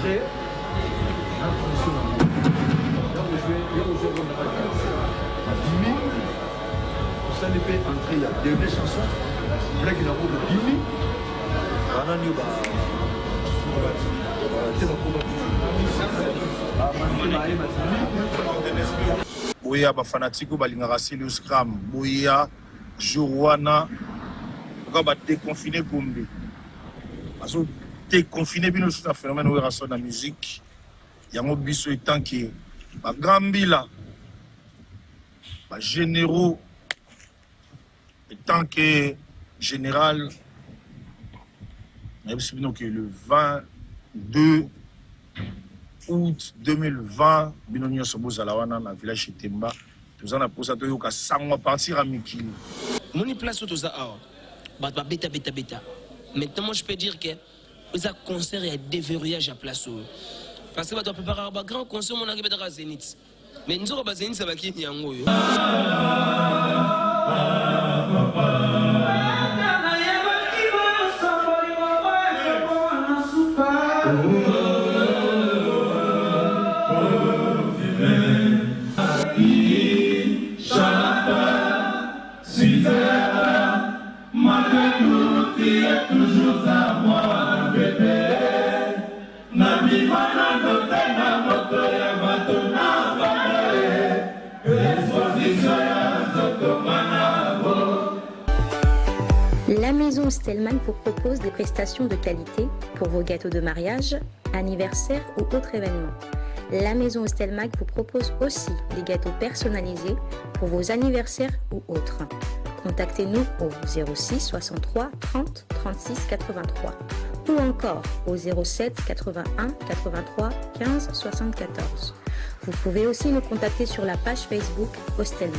entrée, ça n'est pas entré, il y a deux chansons, il y a une amour de Bimi, Boya ba fanatiko balingaka Silius Scram Boya Jourwana ko ba déconfiné Gombe aso déconfiné bino sur un phénomène où rason la musique yango biso etant que ba Gambila ba généraux etant que général que le 22 août 2020, Binonio Soboza Lawana, dans le village de Temba, nous avons posé à Toyoka sans partir à Mikili. Mon place où ça a, bêta. Maintenant, je peux dire que les concerts et déverrouillage à place où. Parce que tu dois préparer un grand concert, on arrive à Zénith. Mais nous avons Zénith, ça va qui est en haut. La maison Stellman vous propose des prestations de qualité pour vos gâteaux de mariage, anniversaire ou autres événements. La maison Stellman vous propose aussi des gâteaux personnalisés pour vos anniversaires ou autres. Contactez-nous au 06 63 30 36 83 ou encore au 07 81 83 15 74. Vous pouvez aussi nous contacter sur la page Facebook Hostelmac.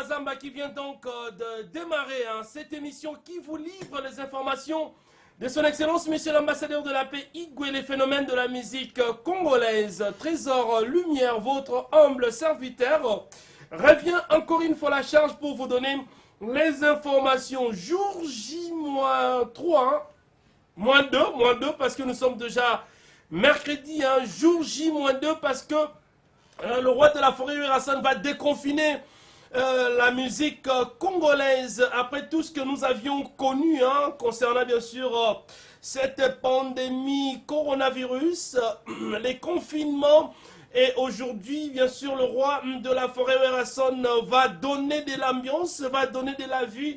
Zamba qui vient donc de démarrer cette émission qui vous livre les informations de son excellence monsieur l'ambassadeur de la paix Igwe, les phénomènes de la musique congolaise. Trésor Lumière, votre humble serviteur, revient encore une fois la charge pour vous donner les informations. Jour J-3, -2 parce que nous sommes déjà mercredi, jour J-2 parce que le roi de la forêt Hassan va déconfiner la musique congolaise après tout ce que nous avions connu concernant bien sûr cette pandémie coronavirus, les confinements. Et aujourd'hui, bien sûr, le roi de la forêt Werason va donner de l'ambiance, va donner de la vie,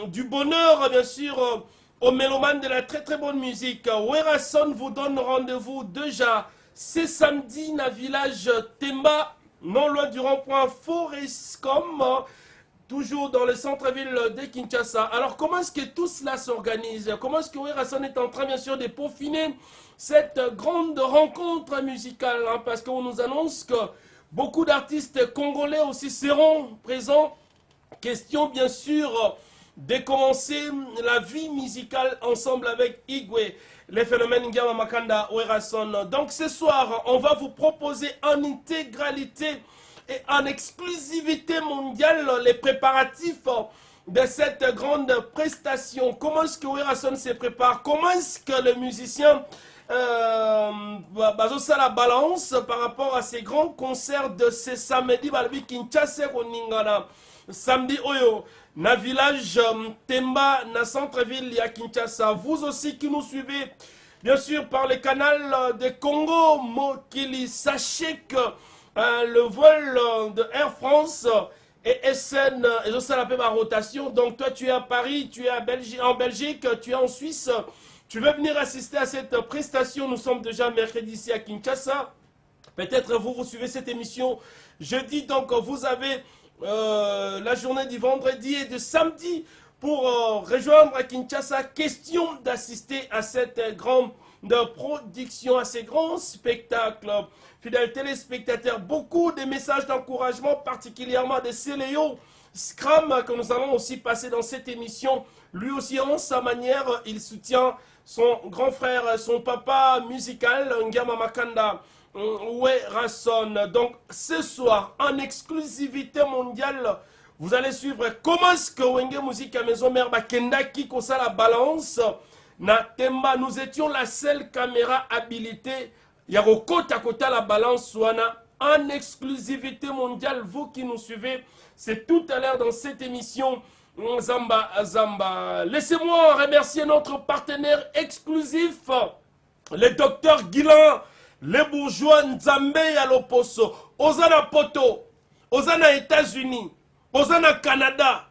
du bonheur, bien sûr, aux mélomanes de la très très bonne musique. Werason vous donne rendez-vous déjà ce samedi dans le village Temba, non loin du rond-point Forescom, toujours dans le centre-ville de Kinshasa. Alors comment est-ce que tout cela s'organise? Comment est-ce que Werason est en train bien sûr de peaufiner cette grande rencontre musicale, parce qu'on nous annonce que beaucoup d'artistes congolais aussi seront présents. Question bien sûr de commencer la vie musicale ensemble avec Igwe, les phénomènes Ngama Makanda Werason. Donc ce soir, on va vous proposer en intégralité et en exclusivité mondiale les préparatifs de cette grande prestation. Comment est-ce que Werason se prépare? Comment est-ce que les musiciens bazosa la balance par rapport à ces grands concerts de ce samedi balbi Kinshasa Koningana samedi oyo na village Temba na centre-ville ya Kinshasa. Vous aussi qui nous suivez bien sûr par le canal de Congo Mokili, sachez que le vol de Air France et SN et ça la ma rotation. Donc toi tu es à Paris, tu es en Belgique, tu es en Suisse. Tu veux venir assister à cette prestation? Nous sommes déjà mercredi ici à Kinshasa. Peut-être vous suivez cette émission jeudi. Donc vous avez la journée du vendredi et du samedi pour rejoindre à Kinshasa. Question d'assister à cette grande production, à ces grands spectacles. Fidèles téléspectateurs, beaucoup de messages d'encouragement, particulièrement de Céléo Scram que nous allons aussi passer dans cette émission. Lui aussi, en sa manière, il soutient son grand frère, son papa musical, Ngama Makanda Werason. Donc ce soir, en exclusivité mondiale, vous allez suivre comment est-ce que Wenge Musique à Maison Mère Bakendaki kosa la balance. Na Temba, nous étions la seule caméra habilitée. Yaroko Takota la balance Swana. En exclusivité mondiale, vous qui nous suivez, c'est tout à l'heure dans cette émission Zamba Zamba. Laissez-moi remercier notre partenaire exclusif, le docteur Guilan, les bourgeois Nzambe à l'Oposo, Ozana Poto, Ozana États-Unis, Ozana Canada.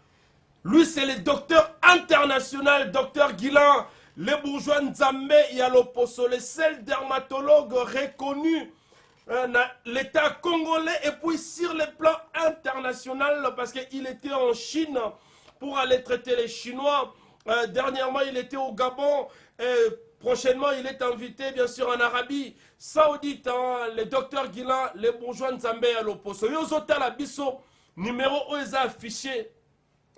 Lui, c'est le docteur international, docteur Guilan, les bourgeois Nzambe à l'Oposo, le seul dermatologue reconnu l'État congolais et puis sur le plan international parce qu'il était en Chine pour aller traiter les Chinois. Dernièrement, il était au Gabon. Prochainement, il est invité, bien sûr, en Arabie Saoudite. Le docteur Guilan, les bourgeois Nzambe à l'Oposo. Yozota la biso, numéro où ils ont affiché.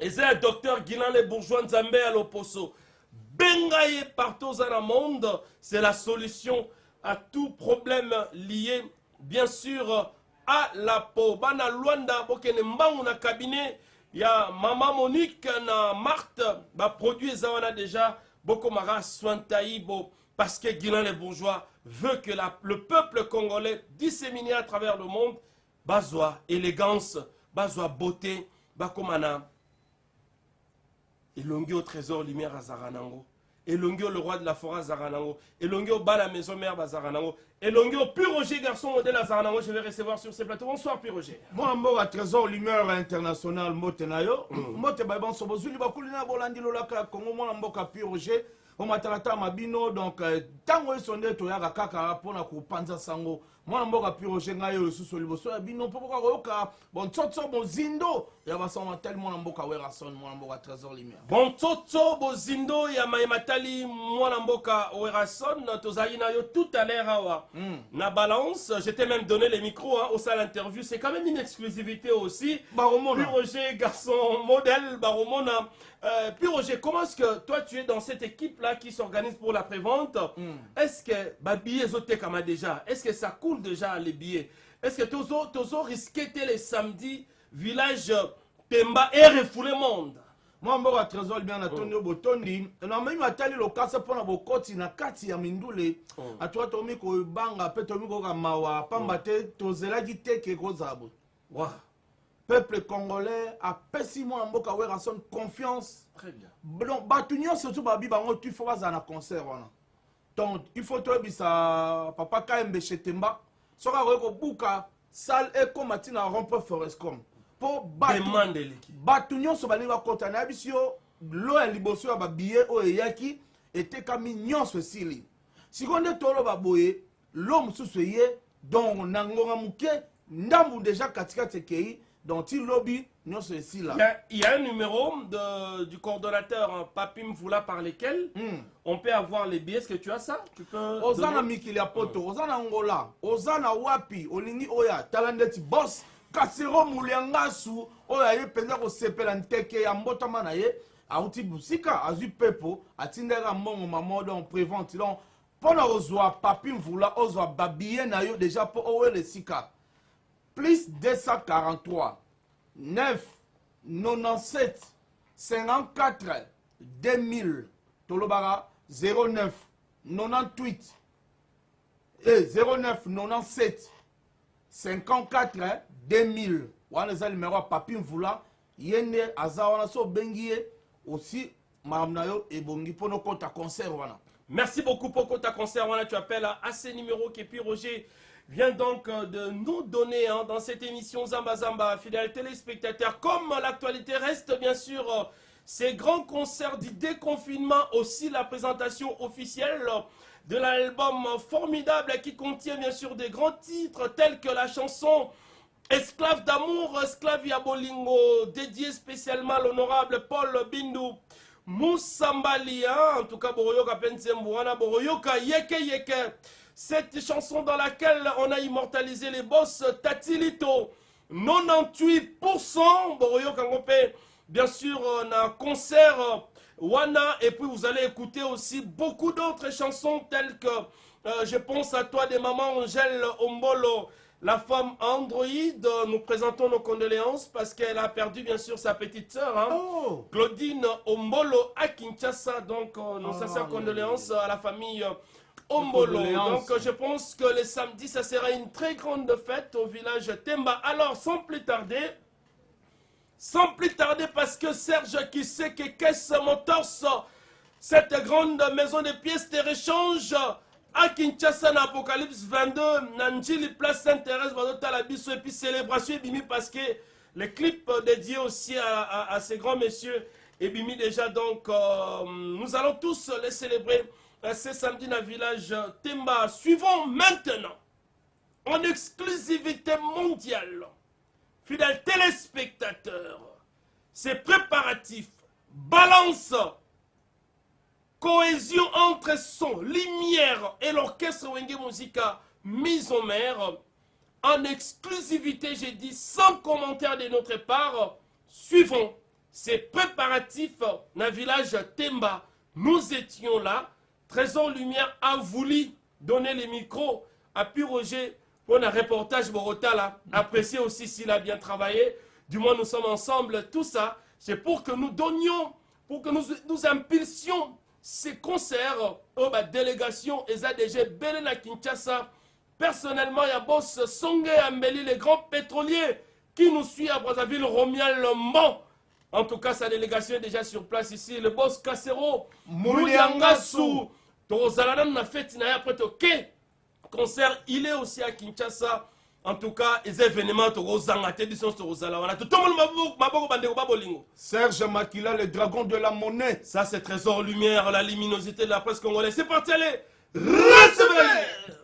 Et c'est le docteur Guilan, les bourgeois Nzambe à l'Oposo. Bengaye partout dans le monde, c'est la solution à tout problème lié, bien sûr, à la peau. Bana Luanda, bokene mbangu na cabinet, il y a Maman Monique, na Marthe, ba produit zawana déjà, boko mara sointaïbo, parce que Guilan les bourgeois veut que le peuple congolais disséminé à travers le monde, bazwa élégance, bazwa beauté, bakomana, elongi au trésor lumière à Zaranango. Elongi le roi de la forêt Zaranango. Elongi au bas la maison mère Zaranango. Elongi au pur Roger garçon modèle à Zaranango. Je vais recevoir sur ces plateaux. Bonsoir pur Roger. Moi mboka trésor lumière international motenayo. Mote baban sobozuli bakulina bolandi lolaka Congo moi mboka pur Roger. O matalata mabino donc tango esonde to yaka kaka pona ko panza sango. Moi mboka pur Roger ngayo susu liboso ya bino popoka koyoka bon tsotso bozindo ya basoma tellement mboka Werason moi mboka trésor lumière. Bon tsotso bozindo ya maimatali moi mboka Werason tozali na yo tout à l'heure awa. Na balance, je t'ai même donné les micros au salle interview, c'est quand même une exclusivité aussi. Baromona. Puis Roger garçon modèle Baromona. Puis Roger, comment est-ce que toi tu es dans cette équipe là qui s'organise pour la prévente? Est-ce que billets zoté comme déjà? Est-ce que ça coule déjà les billets? Est-ce que tozo risqué les samedis village Temba et refoulé monde? Moi mboka trésor bien na tonyo botondi na mimi atali lokasa pona bokoti na kati ya mindule atwa tomi ko banga pe tomi ko mawa pamba te tozelaki teke kozabo. Wow. Peuple congolais a pesi moi mboka Werason confiance. Très bien. Donc batunyo surtout babi bango tu faut baza na concert wana. Donc il faut to bisa papa Kaembe Chetemba soka ko buka salle eko matina rompe Forescom. Pour demande l'équipe. Batunyo so bani ba kota na bisio lo ya liboso ya ba billet o yaki était kami nyonso sili. Sikonde tolo ba boye lo mususu ye donc nangonga muke ndambu déjà katika tekei donc il lobby nyonso sila. Il y a un numéro du coordonnateur Papim Voula par lesquels on peut avoir les billets. Est-ce que tu as ça? Tu peux Ozana Mikili Poto, Ozana Angola, Ozana Wapi, Olingi Oya, Talandeti Boss, Kasero Mouliangasu, Oya ye penza ko sepela nteke ya mbotama na ye, auti busika, azu pepo, atindera mongo mamodo en prévente. Donc, pona ozwa Papim Voula, ozwa babiye na yo déjà pour owe le sika. Plus 243 9 97 54 2000 Tolobara 09 98 et 09 97 54 2000 wana za numéro Papim Voula yende azawana so bengiye aussi mamnayo ebongi pono kota concert wana. Merci beaucoup pour ta concert. Voilà, tu appelles à ces numéros qui puis Roger vient donc de nous donner dans cette émission Zamba Zamba, fidèles téléspectateurs. Comme l'actualité reste bien sûr ces grands concerts du déconfinement, aussi la présentation officielle de l'album formidable qui contient bien sûr des grands titres tels que la chanson Esclave d'amour, Esclave Yabolingo, dédié spécialement à l'honorable Paul Bindu Moussambali, en tout cas Boroyoka Pensembuana, Boroyoka Yeke Yeke. Cette chanson dans laquelle on a immortalisé les boss Tatilito, 98%, Boroyoka Ngopé, bien sûr, on a un concert Wana, et puis vous allez écouter aussi beaucoup d'autres chansons telles que Je pense à toi de Maman Angèle Ombolo, la femme Android. Nous présentons nos condoléances parce qu'elle a perdu bien sûr sa petite sœur, hein, Claudine Ombolo à Kinshasa. Donc nos sincères condoléances à la famille Ombolo. Donc je pense que le samedi, ça sera une très grande fête au village Temba. Alors sans plus tarder, parce que Serge qui sait que Caisse Motors, cette grande maison de pièces de rechange à Kinshasa, na Apocalypse 22, Nanjili Place Sainte-Thérèse, et puis célébration et bimi parce que les clips dédiés aussi à ces grands messieurs et bimi déjà. Donc nous allons tous les célébrer ce samedi dans le village Temba. Suivons maintenant en exclusivité mondiale, fidèles téléspectateurs, ces préparatifs, balance, cohésion entre son, lumière et l'orchestre Wenge Musica mise en mer, en exclusivité, j'ai dit, sans commentaire de notre part. Suivons ces préparatifs dans le village Temba. Nous étions là. Trésor Lumière a voulu donner les micros à Pi Roger pour un reportage Borota là. Apprécié aussi s'il a bien travaillé. Du moins, nous sommes ensemble. Tout ça, c'est pour que nous donnions, pour que nous impulsions ces concerts aux délégations et ADG Belen à Kinshasa. Personnellement, il y a Boss Songe Ambeli, les grands pétroliers qui nous suivent à Brazzaville, Romial Mban. En tout cas, sa délégation est déjà sur place ici. Le boss Kassero, Mouliangassou, Torozalanan na fête après toké. Concert, il est aussi à Kinshasa. En tout cas, les événements Torozanga, télévision Torozala. Tout le monde m'a bandé au babolingo. Serge Makila, le dragon de la monnaie. Ça, c'est Trésor Lumière, la luminosité de la presse congolaise. C'est parti, allez, recevez!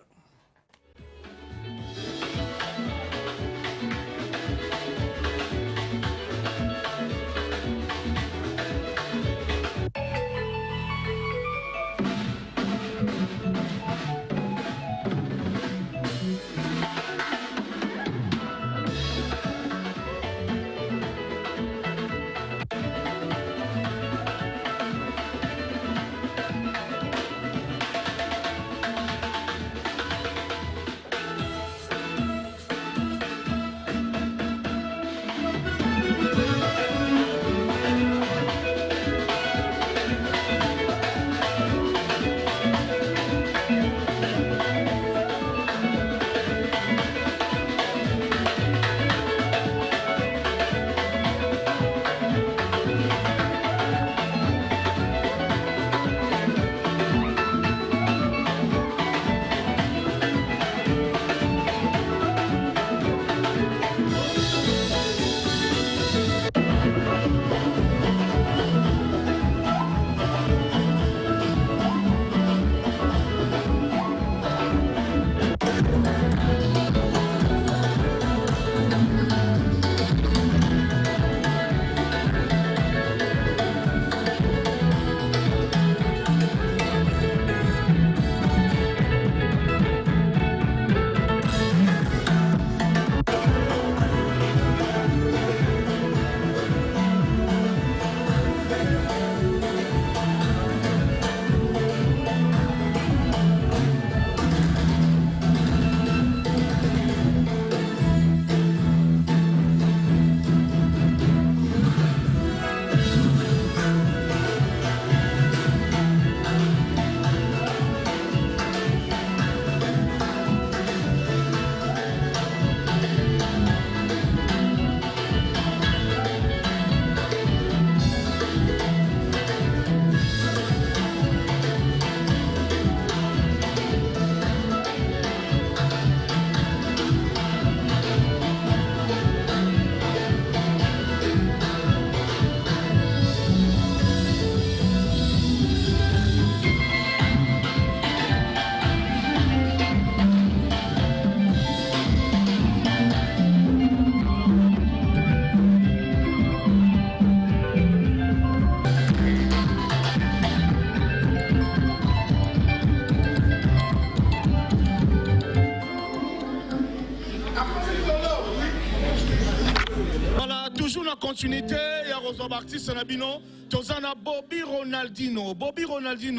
Continuité, il y a bozwa artiste na bino tozana Bobby Ronaldinho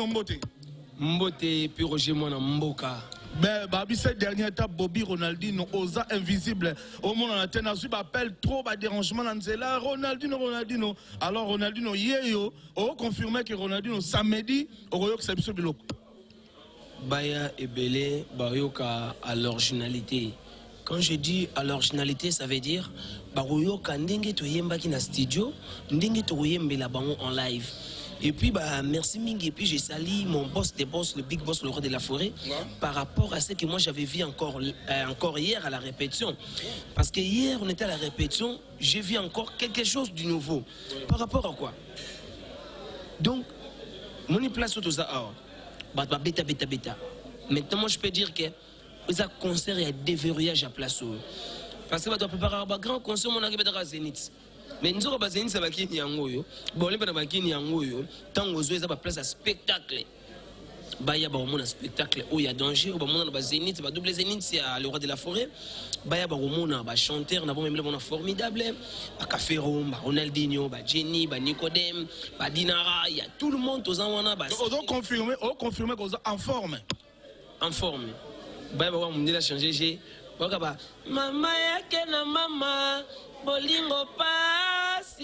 mbote Mbote puis Roger Mwana Mboka. Ben, Babi, cette dernière étape, Bobby Ronaldinho, Oza invisible. Au monde, on a tenu à appelle trop à dérangement dans là. Ronaldinho. Alors, Ronaldinho, hier, on confirmé que Ronaldinho, samedi, au Royaume, c'est absolument biloko. Baya et Belé, Bayoka à l'originalité. Quand je dis à l'originalité, ça veut dire Bayoka ndenge to yemba ki na studio, ndenge to yemba la bango en live. Et puis, merci Mingi. Et puis, j'ai sali mon boss des boss, le big boss, le roi de la forêt, par rapport à ce que moi j'avais vu encore hier à la répétition. Parce que hier, on était à la répétition, j'ai vu encore quelque chose de nouveau. Par rapport à quoi? Donc, mon place tout ça, bêta. Maintenant, moi, je peux dire que ça concert et déverrouillage à place. Parce que tu préparer un grand concert, on a un Zénith. Mais nous avons besoin de ça qui est en haut. Bon, les gens qui sont en haut, tant que vous avez place à spectacle. Il y a un spectacle où il y a danger, où il y a Zénith, double Zénith, c'est le roi de la forêt. Il y a un chanteur, un formidable. Il y a Caféro, Ronaldinho, Jenny, Nicodème, Dinara, il y a tout le monde aux Anwana. On confirme qu'on est en forme. En forme. Il y a changé. Maman, maman. Bolingo passe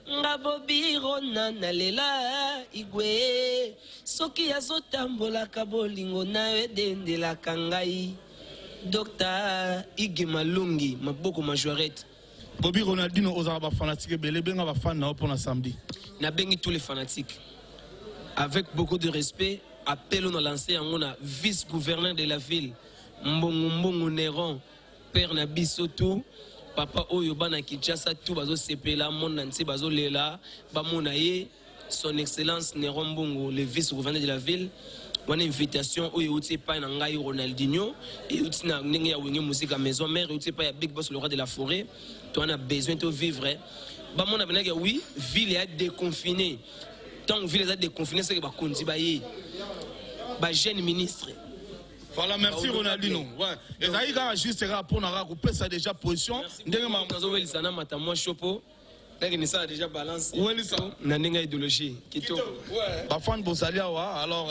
nga Bobby Ronaldinho lela igwe soki azotambola ka bolingo na edendela kangai Dr. Igi Malungi maboko majorette. Bobby Ronaldinho ozaba fanatique belé benga ba fan na pour na samedi. Na bengi tous les fanatiques avec beaucoup de respect appelons à lancer en vice-gouverneur de la ville Mbongo Néron père na bisoto Papa Oyo bana Kinshasa tout bazo sepela mon nanti bazo lela ba monaye son excellence Néron Mbongo le vice-gouverneur de la ville une invitation Oyo uti pa na ngai Ronaldinho et uti na ndenge ya wingi musique à maison mère uti pa ya big boss le roi de la forêt tu en as besoin de vivre ba mona benaka oui ville est déconfinée tant que ville est déconfinée c'est que ba konzi ba ye ba jeune ministre. Voilà, merci Ronaldinho. Ouais. Et ça y est, juste pour nous couper ça déjà position. Ça déjà balance. Oui, ça. Nanenga idéologie. Bafan Bosalia alors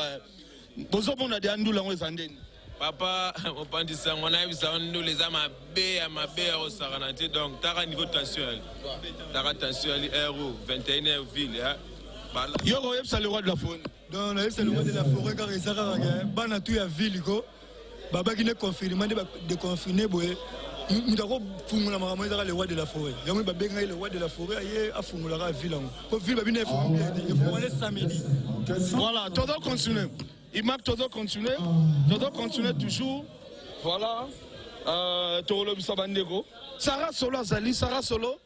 bozo bona de andula ngwezandeni. Papa, on pense ça on a vu ça nous les âmes à B au Saranati donc t'as un niveau tension. T'as tension héros 21e ville hein. Yo yebsa le roi de la forêt. Donc c'est le roi de la forêt car ça bana tu ya ville ko. Baba qui ne confirme de confiner boye nous avons fumula makambo ezaka le roi de la forêt yango babenga le roi de la forêt aye afungulaka ville yango po ville babina efungula samedi. Voilà, tout doit continuer. Il marque tout doit continuer toujours. Voilà. Tolo Bisabandego. Sarah Solo Azali, Sarah Solo,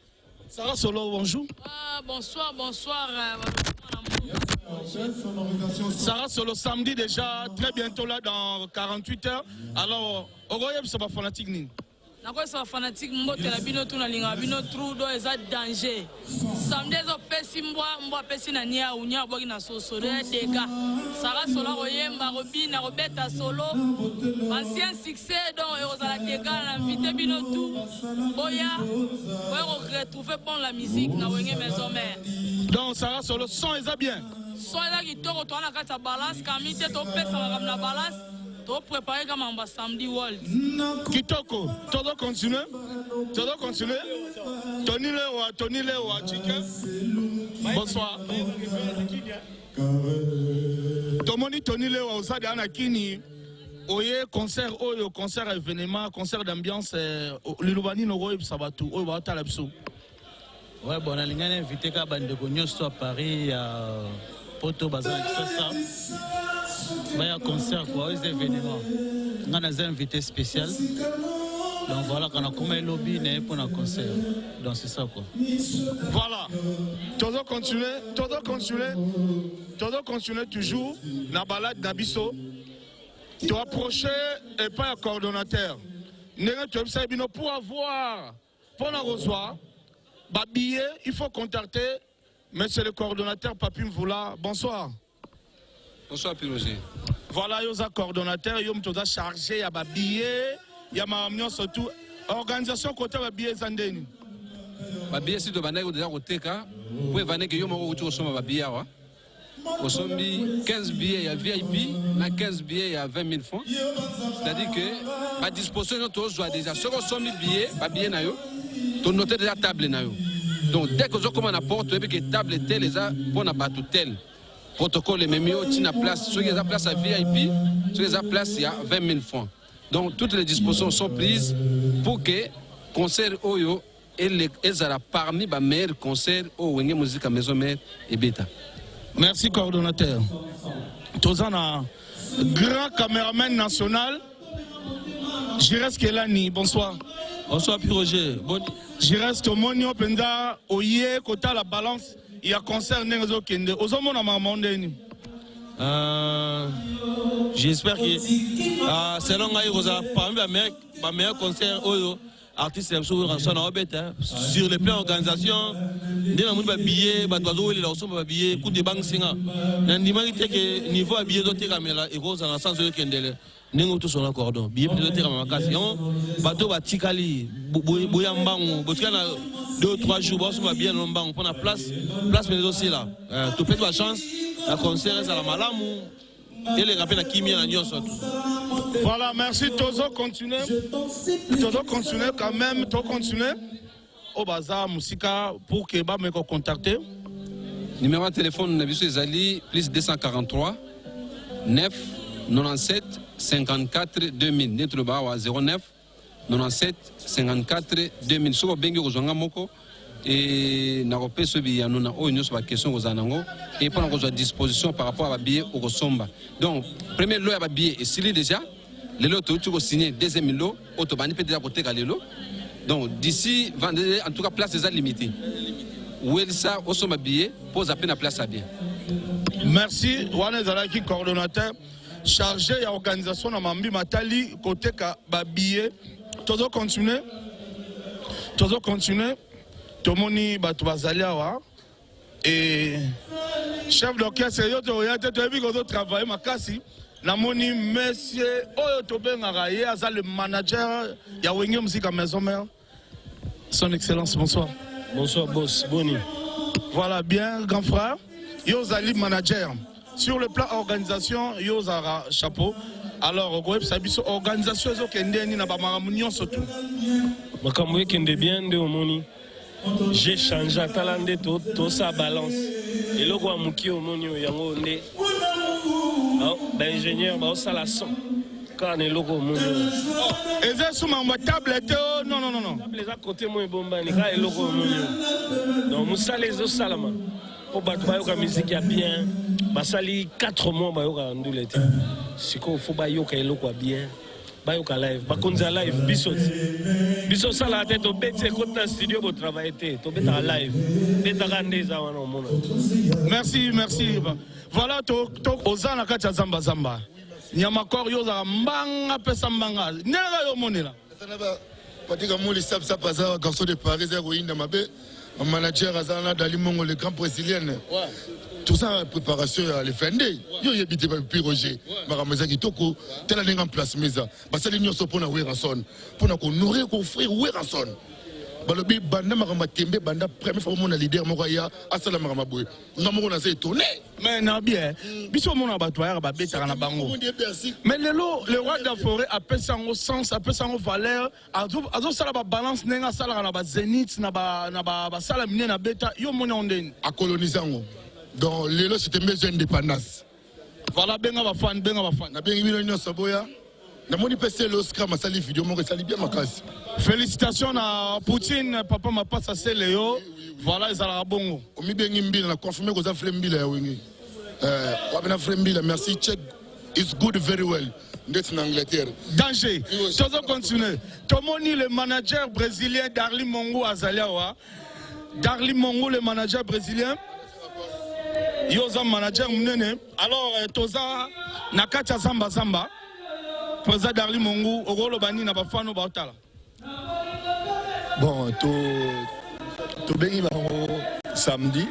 bonjour. Bonsoir. Sarah Solo samedi déjà, très bientôt là dans 48 heures. Alors, Ogoyeb ça va fanatique ni. Nako ça fanatique mbotela bino tuna linga bino trou do eza danger. Samedi zo pesi mbwa pesi na nia unya boki na soso de dega. Sarah Solo oyemba robina robeta solo. Ancien succès donc ozala dega na invité bino tout. Boya retrouver bon la musique na wenge maison mère. Donc Sarah Solo son est bien. Soit qui toko to na kata balance kamite to pesa na balance to préparer comme en samedi world. Kitoko, tout doit continuer. Tony Lewa chicken. Bonsoir. Tomoni Tony Lewa osadi anakini oye concert événement concert d'ambiance lilubani no roib sabatu oyo batala biso. Ouais bon alingana invité ka bande ko nyoso à Paris Poto Bazar ça il y a concert quoi les événements on a des invités spéciaux donc voilà quand on a comme lobby pour un concert donc c'est ça quoi voilà tout doit continuer toujours la balade d'Abisso tu approcher et pas un coordonnateur pour avoir pour la recevoir billet il faut contacter monsieur le coordonnateur Papi Mvoula. Bonsoir. Bonsoir Piroger. Voilà, il y a un coordonnateur, il y a chargé, il y a billet, il y a surtout organisation côté billet Zandeni. babie si tobandaki kodeja koteka po evandeke yo moko kuti kosomba babie awa osombi 15 billets ya VIP na 15 billets ya 20 000 francs, c'est-à-dire que ba disposition tozwa déjà soki osombi billet babie na yo tonote déjà table na yo, donc dès que ozokoma na porte oyebi ke table tel eza mpona bato tel protocole ememi yo ntina place soki eza place ya VIP soki eza place ya 20 000 francs. Donc toutes les dispositions sont prises pour que concert oyo ezala parmi les meilleurs concerts au Wenge Musique à Maison Mère et Beta. Merci coordonnateur. Tozana, grand caméraman national, Jires Kelani, bonsoir. Bonsoir Pierre Roger. Jires Tomonio Penda, Oye, Kota la balance, il y a concert Nenzo Kende. Ozomo na mamondeni. J'espère que selon Rosa, parmi les meilleurs concerts, artistes sur le plan organisation, des billets, des billets, coup de banque singa. Que niveau à billets d'autres caméras et rose en sens de Kendele. Nengo tout son cordon. Billets de terrain occasion. Bateau batikali, boyambang, botkana 2 ou 3 jours, boss va bien lombang pour la place mais aussi là. Tu peux la chance, la concert à la malamou. Et les rappels à Kimi à Voilà, merci. Tozo continuer. Tozo continuer quand même. Tozo continuer. Au bazar, Moussika, pour que Ba me contacter. Numéro de téléphone, Nabiso Ezali, plus 243 9 97 54 2000. Notre bar à 09 97 54 2000. Souvent, Bengi Ozanga Moko. Et na repé ce billet nous na o nyos ba question aux anango et pendant qu'on a disposition par rapport à billet au Somba. Donc premier lot à billet et s'il déjà les lots tu vas signer deuxième lot autobani peut déjà côté galelo. Donc d'ici vendredi en tout cas place déjà limitée. Où est ça au Somba billet pose à peine la place à bien. Merci Wana Zalaki coordonnateur chargé à organisation na Mambi Matali côté ka ba billet toujours continuer. Tomoni batu bazali awa et chef d'orchestre yo to ya te bi ko travailler makasi na moni monsieur oyo to benga ye aza le manager ya Wenge Musique à Maison Mère. Son excellence, bonsoir. Bonsoir boss, boni. Voilà bien grand frère, yo zali manager. Sur le plan organisation, yo zara chapeau. Alors go sabiso organisation zo kende ni na ba maramunyo surtout. Makamwe kende bien de omoni. J'ai changé à talande tout ça balance. Et le roi Mouki au monio yango ndé. L'ingénieur ba ça la son. Quand le logo monio. Et ça sur ma tablette non. Les à côté moi bomba ni ka le logo monio. Donc musa les salama. Pour battre ba musique ya bien. Ba sali 4 mois ba yoka ndulete. Siko faut ba yoka le logo bien. Bayoka live, bakonza live, biso sala tête au bête côté dans studio pour travailler to beta live. Beta randeza wana mona. Merci. Voilà to ozana kacha zamba. Nyama kor yo za mbanga pesa mbanga. Nera yo monela. Patika muli sapsa paza garçon de Paris ya Roinda mabe. Manager azana Dali Mongo le grand brésilien. Tout ça préparation à l'effendé. Yo yebite ba Pierre Roger. Makameza kitoko tela nenga place meza. Basali nyoso pona Weranson. Pona ko nourrir ko frère Weranson. Balobi banda makamba tembe banda première fois mon leader moko ya asala makamba boy. Ngamoko na se tourner. Mais na bien. Biso mona batwa ba betaka na bango. Mais le roi de la forêt appelle ça en sens, appelle ça en valeur. Azo sala ba balance nenga sala na ba Zénith na ba sala mine na beta yo mona ondeni. A colonisango. Donc, l'élo c'était mes indépendances. Voilà, benga va fan. Na bengi bino nyonso boya. Na moni pese l'Oscar ma sali vidéo mo sali bien makasi. Félicitations à Poutine, papa ma passe à Céléo. Voilà, ils ont bongo. O mi bengi mbila na confirmer ko za frembila ya wengi. Wabena frembila, merci check. It's good very well. D'être en Angleterre. Danger. Toujours continuer. Tomoni le manager brésilien Darly Mongo Azaliawa. Darly Mongo le manager brésilien. Yoza manager munene. Alors toza nakacha zamba. Président Darly Mongo ogolo bani na bafano baotala. Bon, to bengi bango samedi.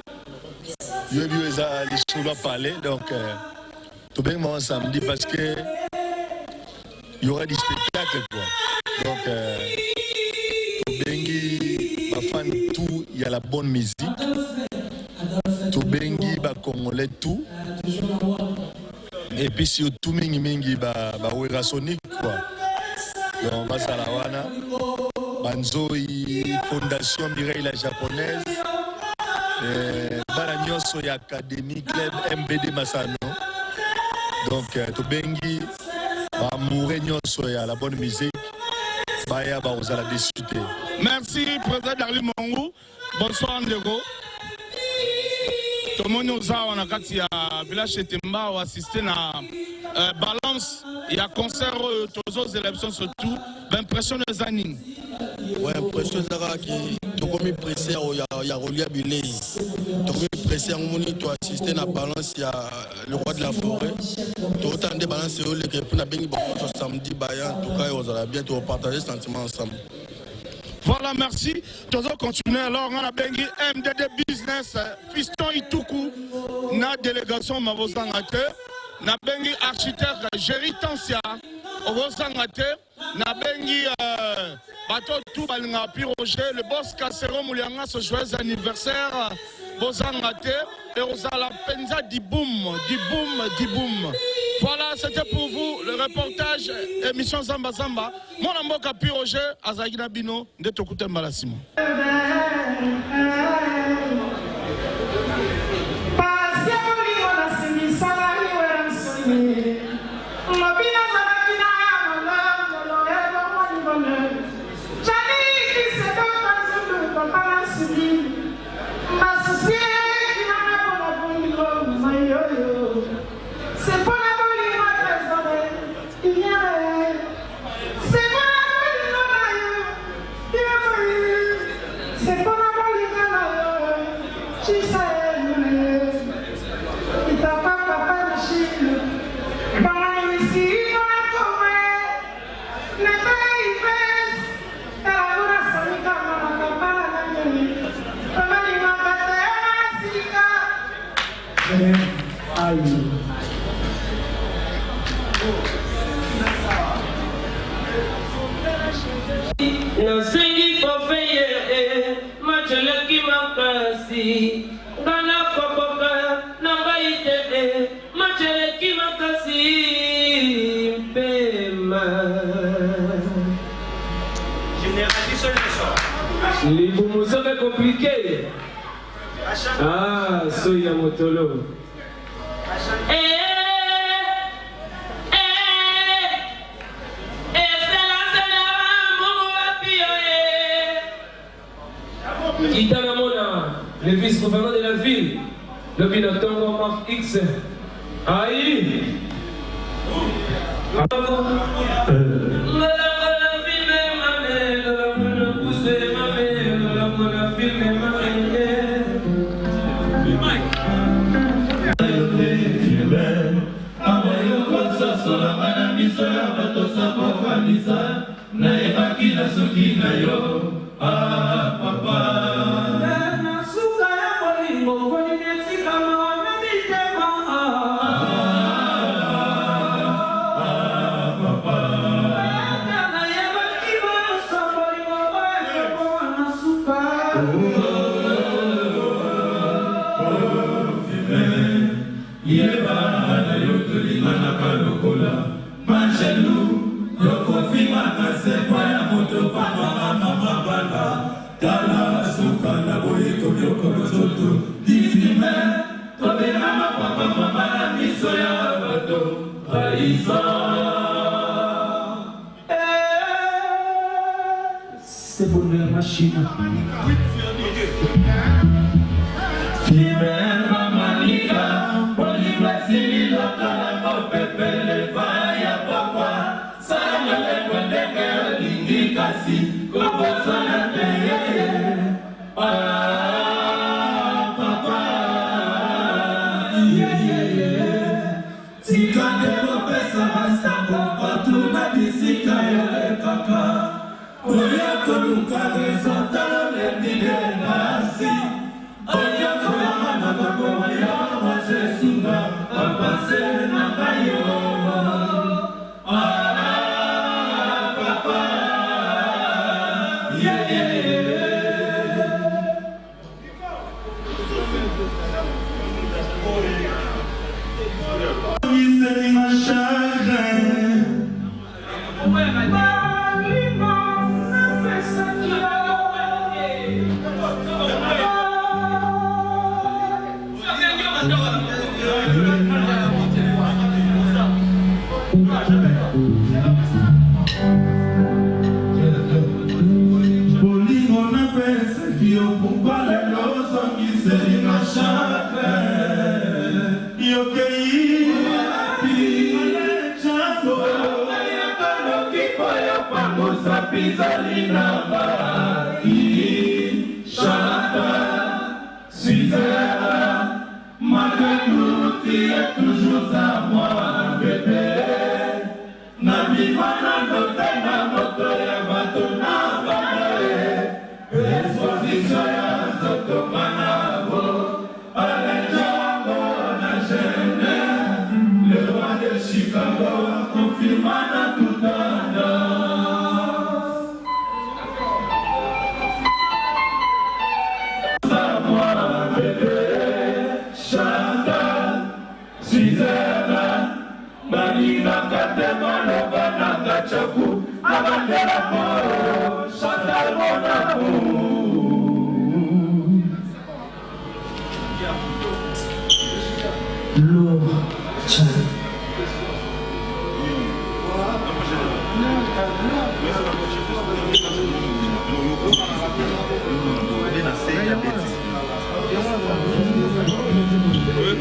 Yo eza les sous parler donc to bengi bango samedi parce que il y aura des spectacles quoi. Donc to bengi bafan tout a la bonne musique. Tobengi ba Congolais tout. Et puis surtout mingi ba wera sonic quoi. Donc Basalawana, Banzoi, Fondation Mireille la japonaise, Baranyoso et Académie Club MBD Massano. Donc Tobengi, Mourenyoso et la bonne musique, Baya Baozala discuter. Merci, Président Darli Mongou. Bonsoir, Ndego. Tout le monde nous a assisté à village Temba ou assisté à balance. Il y a concert aux autres élections surtout. L'impression des années. Ouais, l'impression qui tu comme pressé il y a relié billet. Tu pressé en moni tu assisté à balance il y a le roi de la forêt. Tu autant de balance sur le que pour na bengi samedi bayan en tout cas on va bien tout partager sentiments ensemble. Voilà, merci. Nous allons continuer. Alors, on a bengi MDD Business, Fiston Ituku, na délégation Mavozangate, na bengi architecte Jerry Tansia, Mavozangate, na bengi bateau tout balinga Roger, le boss Kassero Moulianga, ce joyeux anniversaire, Mavozangate, et Rosala Penza di boom. Voilà, c'était pour vous le reportage émission Zamba Zamba. Mon amour Capi Roger, Azagina Bino, de Tokute Malasimo. Nasengi kofeye macheleki makasi ngana kokoka nambaite macheleki makasi pema libumu sobe compliqué soya motolo Itanamona, le vice-gouverneur de la ville, le Binotongo Mark X. Aïe! C'est pour la machine.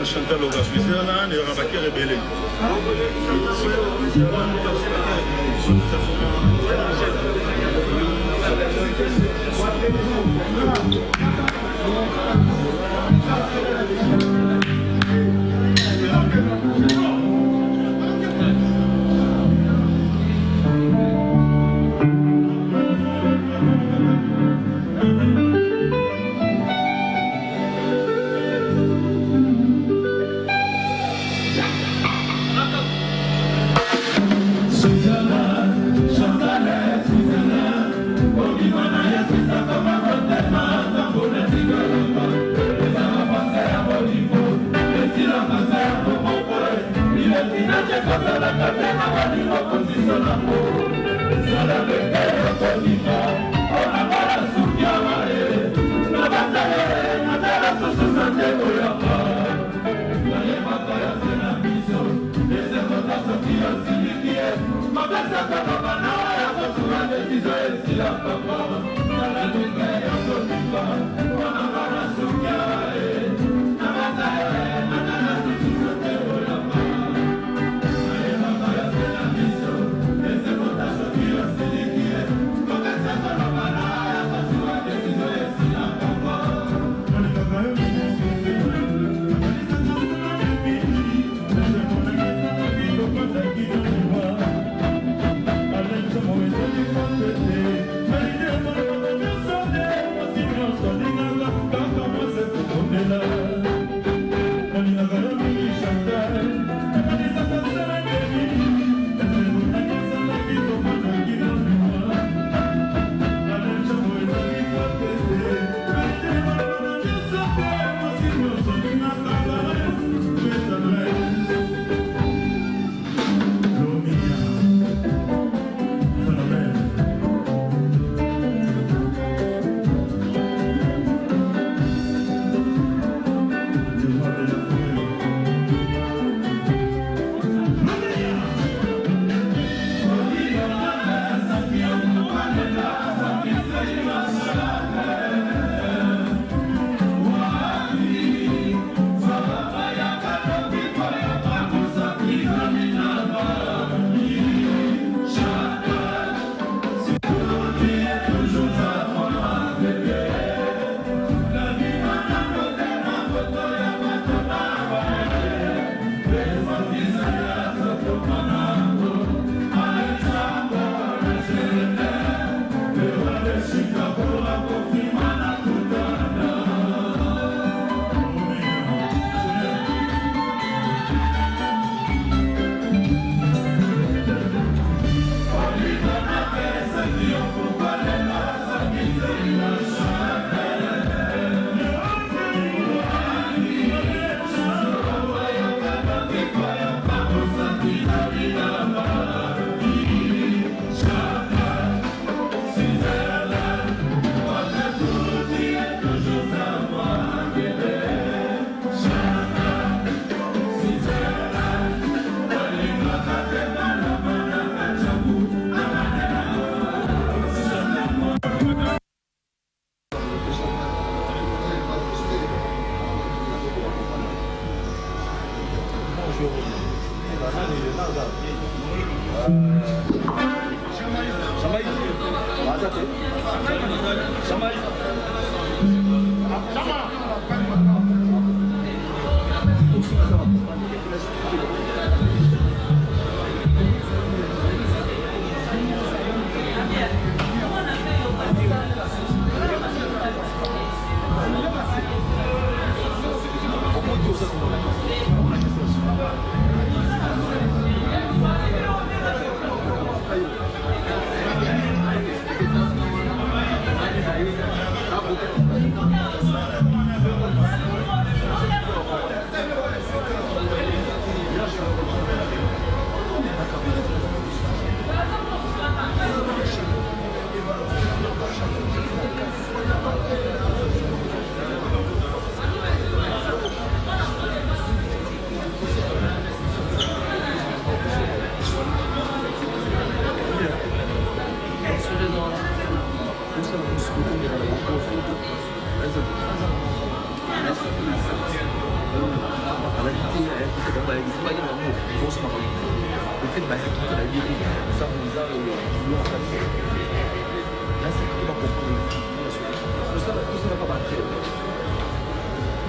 Chantal Ogaswizera là, les Rabaki rebellés.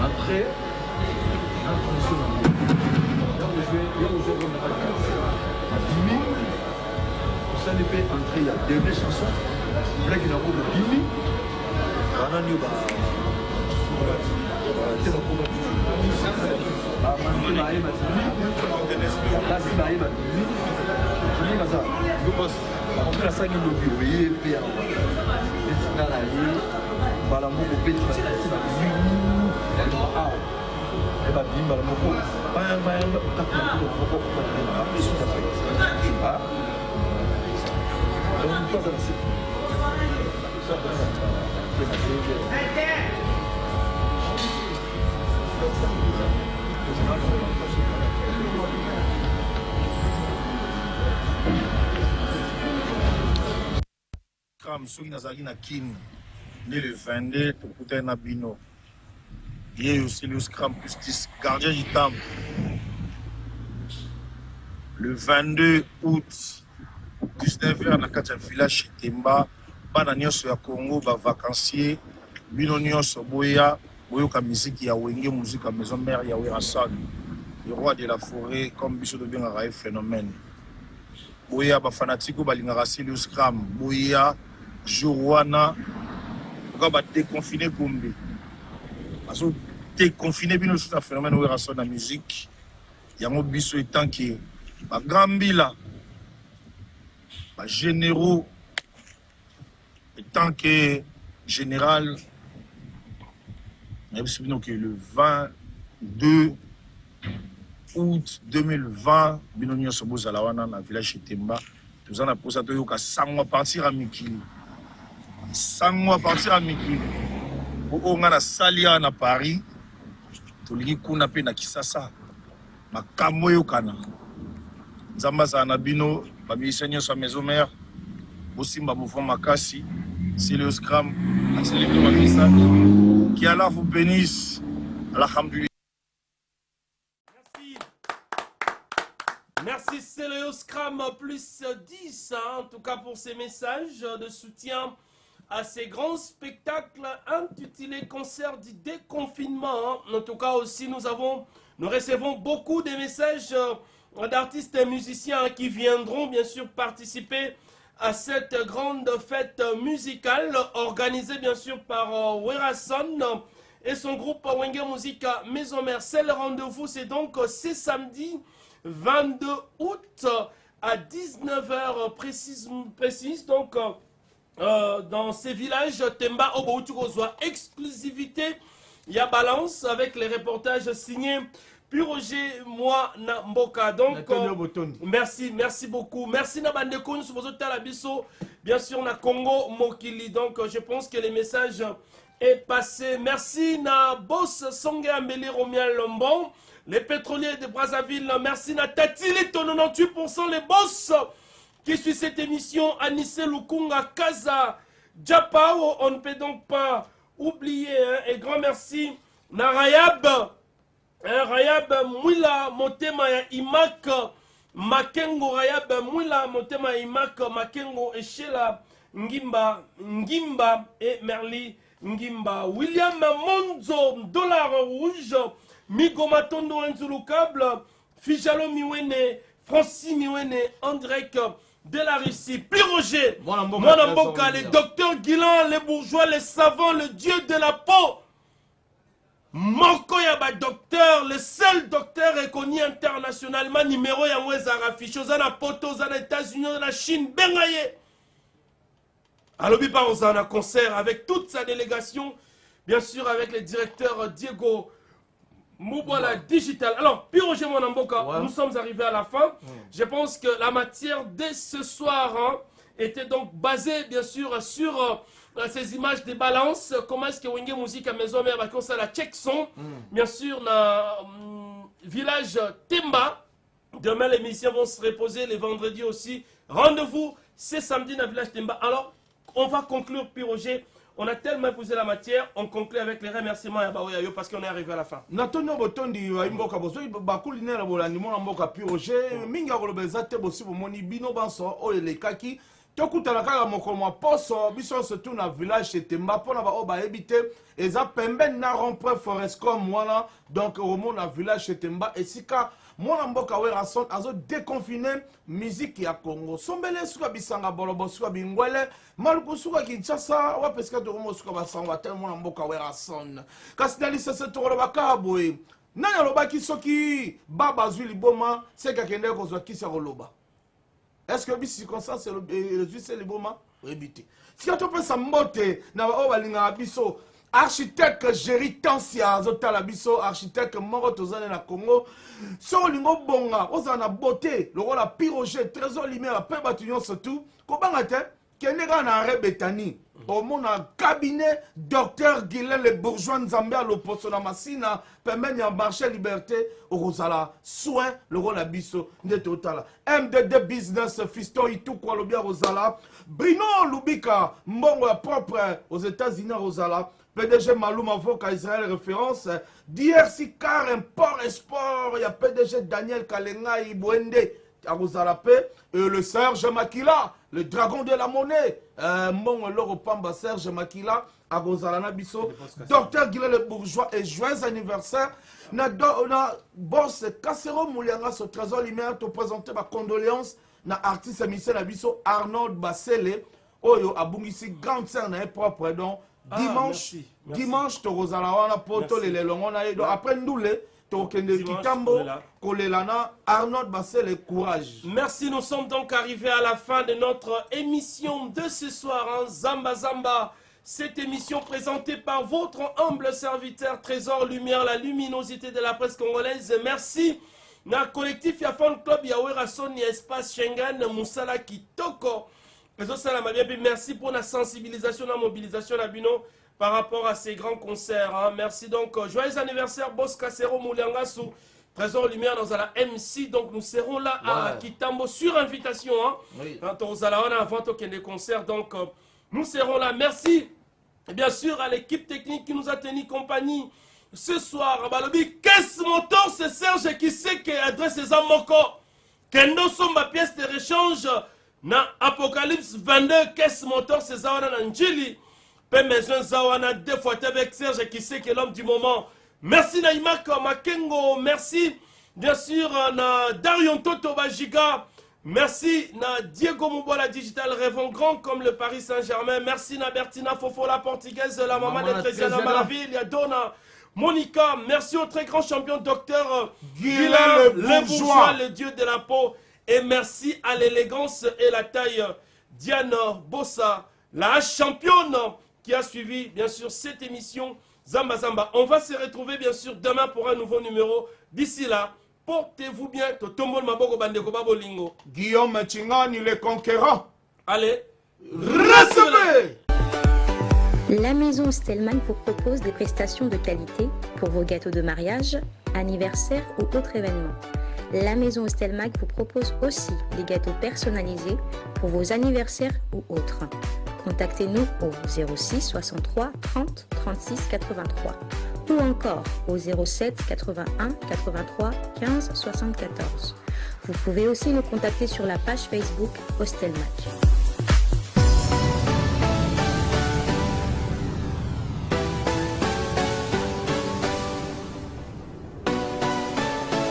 Après, ça ne peut entrer, il y a deux chansons. Là, il y a un peu de Bimi. Soki nazalaki na Kin, dès le 22, tokutani na bino. Ye aussi le Scrum plus 10, gardien du temple. Le 22 août, 19h, na kati ya village Temba, bana nyonso ya Congo, ba vacancier, bino nyonso boya, boyoka musique ya Wenge, musique à maison mère ya Werason, le roi de la forêt, comme biso de bengaka phénomène. Boya ba fanatiko balingaka le Scrum, boya Jourwana, pourquoi va déconfiner Gombe? Parce que déconfiner bien sur un phénomène où il y a la musique, il y a un biso étant que ma Gambila, ma généraux, étant que général, le 22 août 2020, Binonio Sobo Zalawana, dans le village de Temba, nous avons posé à 100 mois partir à Mikili. 100 mois partir à Mikili. On a Salia à Paris. Toliki kuna pe na Kisasa. Makambo yokana. Nzambaza na bino, ba musiciens sa maison mère. Bosimba mouvement makasi. C'est le Scrum. Accéléré ma message. Qui Allah vous bénisse. Alhamdulillah. Merci, c'est le Scrum plus 10, hein, en tout cas pour ces messages de soutien à ces grands spectacles intitulés Concert du déconfinement. Hein. En tout cas aussi, nous recevons beaucoup de messages d'artistes et musiciens qui viendront bien sûr participer à cette grande fête musicale organisée bien sûr par Werason et son groupe Wenge Musica Maison Mère. C'est le rendez-vous, c'est donc ce samedi 22 août à 19h précise donc dans ces villages Temba Oboutoukozwa, exclusivité il y a balance avec les reportages signés puis Roger moi na Mboka. Donc merci beaucoup, merci na bande konnu sur la biso bien sûr na Congo Mokili. Donc je pense que les messages est passé. Merci na boss Songe Ambeli Romial Lombon, les pétroliers de Brazzaville. Merci na Tatili, ton 98% les boss qui suivent cette émission. Anissé Lukunga, Kaza, Japao, on ne peut donc pas oublier. Hein, et grand merci na Rayab, Rayab Mwila Motema ya Imak Makengo Rayab Mwila Motema ya Imak Makengo Eshela Ngimba et Merli Ngimba William Monzo Dollar Rouge Migo Matondo Nzulukable Fijalo Miwene Francis Miwene Andrek de la Russie Piroger Mwanamboka les docteurs Guilan les bourgeois les savants le dieu de la peau Moko Yaba docteur, le seul docteur reconnu internationalement numéro Yangweza Raficho, Zana Poto, Zana États-Unis, Zana Chine, Bengaye. Alobi Parozana concert avec toute sa délégation, bien sûr avec le directeur Diego Moubola Digital. Alors, Piroger Mwanamboka, nous sommes arrivés à la fin. Je pense que la matière dès ce soir était donc basée bien sûr sur ces images de balance, comment est-ce que Wenge Musique à Maison Mère va ça la check son, bien sûr, dans village Temba. Demain, les musiciens vont se reposer, les vendredis aussi. Rendez-vous, c'est samedi dans le village Temba. Alors, on va conclure, Piroger. On a tellement posé la matière, on conclut avec les remerciements à Baoyayo parce qu'on est arrivé à la fin. Natonio Botondi, Mboka Bozo, Bakulina, Bolanimo, Mboka Piroger, Minga Rolobezate, Bossi, Moni, Bino Banso, Oelekaki. Tokutana kaka mokolo poso biso surtout na village chez Temba pona ba oba ebité eza pembe na rond-point Forescom wana donc au monde na village chez Temba esika mwana mboka wera son azo déconfiner musique ya Congo sombele suka bisanga bolobo suka bingwele maluku suka Kinshasa wa pesika to mo suka basangwa tel mwana mboka wera son kasi dali sese to ba kaboy nanya lobaki soki baba zwi liboma seka kende ko zwa kisa koloba. Est-ce que bis circonstance c'est le moment éviter. Si on peut s'emboter na o balinga biso architecte Géry Tansia zotala biso architecte moro tozana na Congo so lingo bonga ozana beauté le rôle Piroger trésor lumière pe batunyo surtout ko banga te kenega na rebetani au mon cabinet docteur Guilain le bourgeois Nzambe à l'opposition na masina permet en marché liberté au Rosala soin le rôle abisso de total MDD business fiston itu kwa lobia Rosala Bruno Lubika mbongo propre aux États-Unis Rosala PDG Maloum avocat Israël référence DRC car import export il y a PDG Daniel Kalenga Ibwende à Rosalapé et le Serge Makila le dragon de la monnaie mon loro pamba Serge Makila à Rosalana Bisso docteur Guillet le bourgeois et joyeux anniversaire na boss Kassero Moulianga ce trésor lumière te présenter ma condoléance na artiste émission na Bisso Arnold Basele oyo abungisi grande sœur na propre donc dimanche dimanche to Rosala wana poto le longo na donc après ndoule Arnold Bassel et courage. Merci, nous sommes donc arrivés à la fin de notre émission de ce soir, Zamba Zamba. Cette émission présentée par votre humble serviteur Trésor Lumière, la luminosité de la presse congolaise. Merci. Na collectif ya fan club ya Werason ya espace Schengen Moussala Kitoko. Merci pour la sensibilisation, la mobilisation la bino par rapport à ces grands concerts. Merci donc. Joyeux anniversaire, Boss Kassero Mouliangasu, Trésor Lumière dans la MC. Donc nous serons là à Kitambo sur invitation. Quand on a avant des concerts. Donc nous serons là. Merci bien sûr à l'équipe technique qui nous a tenu compagnie ce soir. Balobi, qu'est-ce moteur, c'est Serge qui sait qu'il adresse ses amoko. Kendo sont ma pièce de rechange. Na Apocalypse 22, qu'est-ce moteur, c'est Zawana Nanjili. Pe maison Zawana deux fois avec Serge qui sait que l'homme du moment. Merci Naïmak Makengo, merci bien sûr na Darion Toto Bajiga, merci na Diego Moubola Digital rêvons grand comme le Paris Saint-Germain, merci na Bertina Fofo la portugaise, la maman de Trésiana Malaville, il y a Donna Monica, merci au très grand champion docteur Guilain le bourgeois, le dieu de la peau, et merci à l'élégance et la taille Diane Bossa, la championne qui a suivi bien sûr cette émission Zamba Zamba. On va se retrouver bien sûr demain pour un nouveau numéro. D'ici là, portez-vous bien. Guillaume Chingani, le conquérant. Allez, recevez. La maison Stelman vous propose des prestations de qualité pour vos gâteaux de mariage, anniversaire ou autres événements. La maison Stelman vous propose aussi des gâteaux personnalisés pour vos anniversaires ou autres. Contactez-nous au 06 63 30 36 83 ou encore au 07 81 83 15 74. Vous pouvez aussi nous contacter sur la page Facebook Hostel Match.